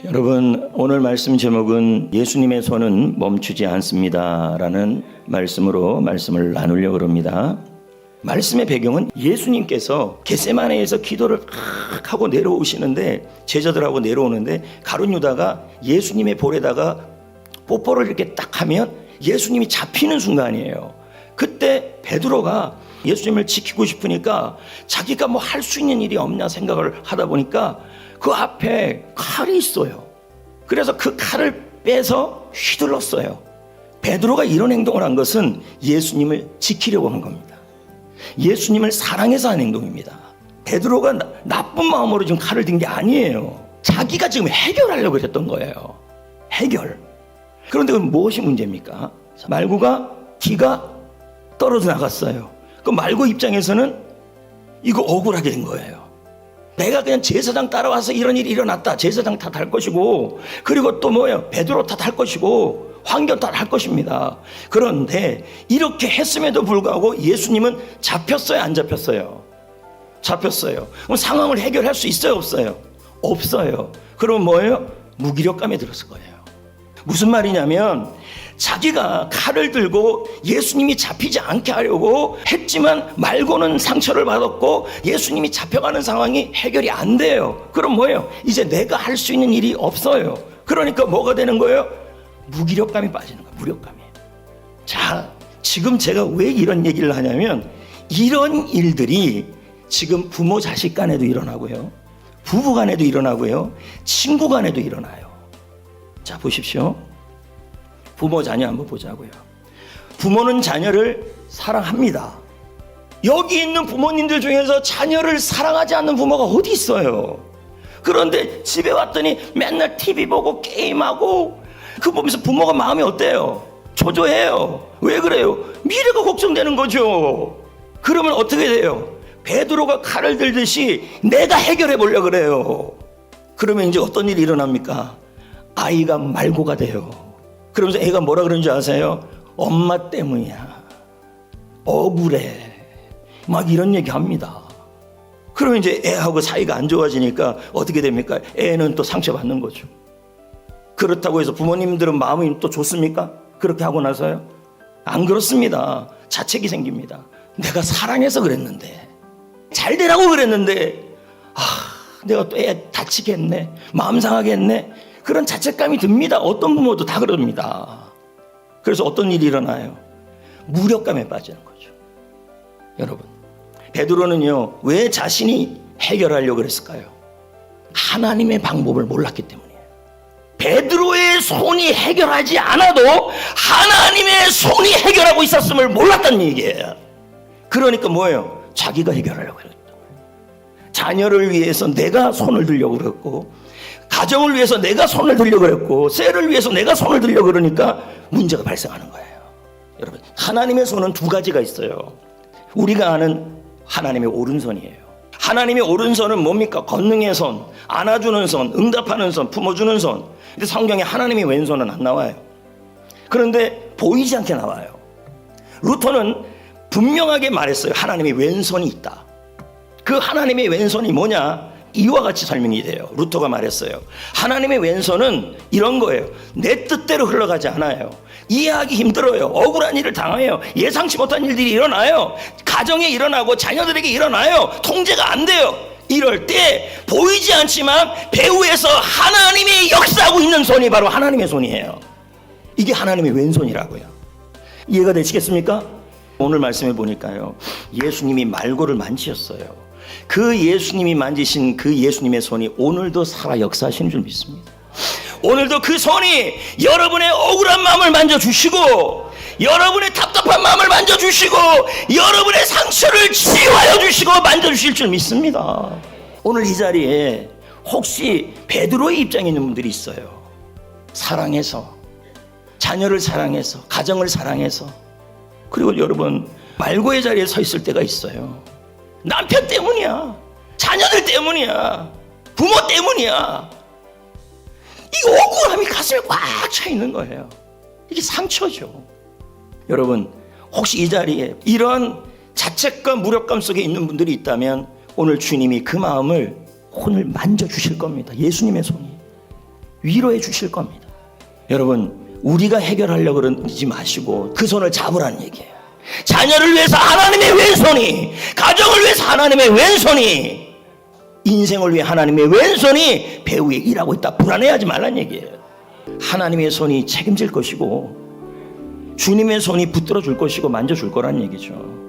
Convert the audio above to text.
여러분, 오늘 말씀 제목은 예수님의 손은 멈추지 않습니다 라는 말씀으로 말씀을 나누려고 합니다. 말씀의 배경은 예수님께서 겟세마네에서 기도를 하고 내려오시는데, 제자들하고 내려오는데 가룟 유다가 예수님의 볼에다가 뽀뽀를 이렇게 딱 하면 예수님이 잡히는 순간이에요. 그때 베드로가 예수님을 지키고 싶으니까 자기가 뭐 할 수 있는 일이 없냐 생각을 하다 보니까 그 앞에 칼이 있어요. 그래서 그 칼을 빼서 휘둘렀어요. 베드로가 이런 행동을 한 것은 예수님을 지키려고 한 겁니다. 예수님을 사랑해서 한 행동입니다. 베드로가 나쁜 마음으로 지금 칼을 든 게 아니에요. 자기가 지금 해결하려고 했던 거예요. 해결. 그런데 그건 무엇이 문제입니까? 말고가 기가 떨어져 나갔어요. 그 말고 입장에서는 이거 억울하게 된 거예요. 내가 그냥 제사장 따라와서 이런 일이 일어났다, 제사장 탓할 것이고, 그리고 또 뭐예요? 베드로 탓할 것이고, 환경 탓할 것입니다. 그런데 이렇게 했음에도 불구하고 예수님은 잡혔어요, 안 잡혔어요? 잡혔어요. 그럼 상황을 해결할 수 있어요, 없어요? 없어요. 그럼 뭐예요? 무기력감에 들었을 거예요. 무슨 말이냐면 자기가 칼을 들고 예수님이 잡히지 않게 하려고 했지만 말고는 상처를 받았고 예수님이 잡혀가는 상황이 해결이 안 돼요. 그럼 뭐예요? 이제 내가 할 수 있는 일이 없어요. 그러니까 뭐가 되는 거예요? 무기력감이 빠지는 거예요. 무력감이. 자, 지금 제가 왜 이런 얘기를 하냐면 이런 일들이 지금 부모 자식 간에도 일어나고요, 부부 간에도 일어나고요, 친구 간에도 일어나요. 자, 보십시오. 부모 자녀 한번 보자고요. 부모는 자녀를 사랑합니다. 여기 있는 부모님들 중에서 자녀를 사랑하지 않는 부모가 어디 있어요? 그런데 집에 왔더니 맨날 TV 보고 게임하고, 그거 보면서 부모가 마음이 어때요? 초조해요. 왜 그래요? 미래가 걱정되는 거죠. 그러면 어떻게 돼요? 베드로가 칼을 들듯이 내가 해결해 보려고 그래요. 그러면 이제 어떤 일이 일어납니까? 아이가 말고가 돼요. 그러면서 애가 뭐라 그러는지 아세요? 엄마 때문이야, 억울해, 막 이런 얘기 합니다. 그러면 이제 애하고 사이가 안 좋아지니까 어떻게 됩니까? 애는 또 상처받는 거죠. 그렇다고 해서 부모님들은 마음이 또 좋습니까? 그렇게 하고 나서요? 안 그렇습니다. 자책이 생깁니다. 내가 사랑해서 그랬는데, 잘 되라고 그랬는데, 내가 또 애 다치겠네, 마음 상하겠네, 그런 자책감이 듭니다. 어떤 부모도 다 그럽니다. 그래서 어떤 일이 일어나요? 무력감에 빠지는 거죠. 여러분, 베드로는요, 왜 자신이 해결하려고 그랬을까요? 하나님의 방법을 몰랐기 때문이에요. 베드로의 손이 해결하지 않아도 하나님의 손이 해결하고 있었음을 몰랐다는 얘기예요. 그러니까 뭐예요? 자기가 해결하려고 그랬던 거예요. 자녀를 위해서 내가 손을 들려고 그랬고, 가정을 위해서 내가 손을 들려고 그랬고, 셀을 위해서 내가 손을 들려고 그러니까 문제가 발생하는 거예요. 여러분, 하나님의 손은 두 가지가 있어요. 우리가 아는 하나님의 오른손이에요. 하나님의 오른손은 뭡니까? 권능의 손, 안아주는 손, 응답하는 손, 품어주는 손. 근데 성경에 하나님의 왼손은 안 나와요. 그런데 보이지 않게 나와요. 루터는 분명하게 말했어요. 하나님의 왼손이 있다. 그 하나님의 왼손이 뭐냐? 이와 같이 설명이 돼요. 루터가 말했어요. 하나님의 왼손은 이런 거예요. 내 뜻대로 흘러가지 않아요. 이해하기 힘들어요. 억울한 일을 당해요. 예상치 못한 일들이 일어나요. 가정에 일어나고 자녀들에게 일어나요. 통제가 안 돼요. 이럴 때 보이지 않지만 배후에서 하나님이 역사하고 있는 손이 바로 하나님의 손이에요. 이게 하나님의 왼손이라고요. 이해가 되시겠습니까? 오늘 말씀해 보니까요, 예수님이 말고를 만지셨어요. 그 예수님이 만지신 그 예수님의 손이 오늘도 살아 역사하시는 줄 믿습니다. 오늘도 그 손이 여러분의 억울한 마음을 만져주시고, 여러분의 답답한 마음을 만져주시고, 여러분의 상처를 치유하여 주시고 만져주실 줄 믿습니다. 오늘 이 자리에 혹시 베드로의 입장에 있는 분들이 있어요. 사랑해서, 자녀를 사랑해서, 가정을 사랑해서, 그리고 여러분 말고의 자리에 서 있을 때가 있어요. 남편 때문이야, 자녀들 때문이야, 부모 때문이야. 이 억울함이 가슴에 꽉 차 있는 거예요. 이게 상처죠. 여러분, 혹시 이 자리에 이런 자책과 무력감 속에 있는 분들이 있다면 오늘 주님이 그 마음을 손을 만져주실 겁니다. 예수님의 손이. 위로해 주실 겁니다. 여러분, 우리가 해결하려고 그러지 마시고 그 손을 잡으라는 얘기예요. 자녀를 위해서 하나님의 왼손이, 가정을 위해서 하나님의 왼손이, 인생을 위해 하나님의 왼손이 배후에 일하고 있다. 불안해하지 말란 얘기예요. 하나님의 손이 책임질 것이고 주님의 손이 붙들어 줄 것이고 만져줄 거란 얘기죠.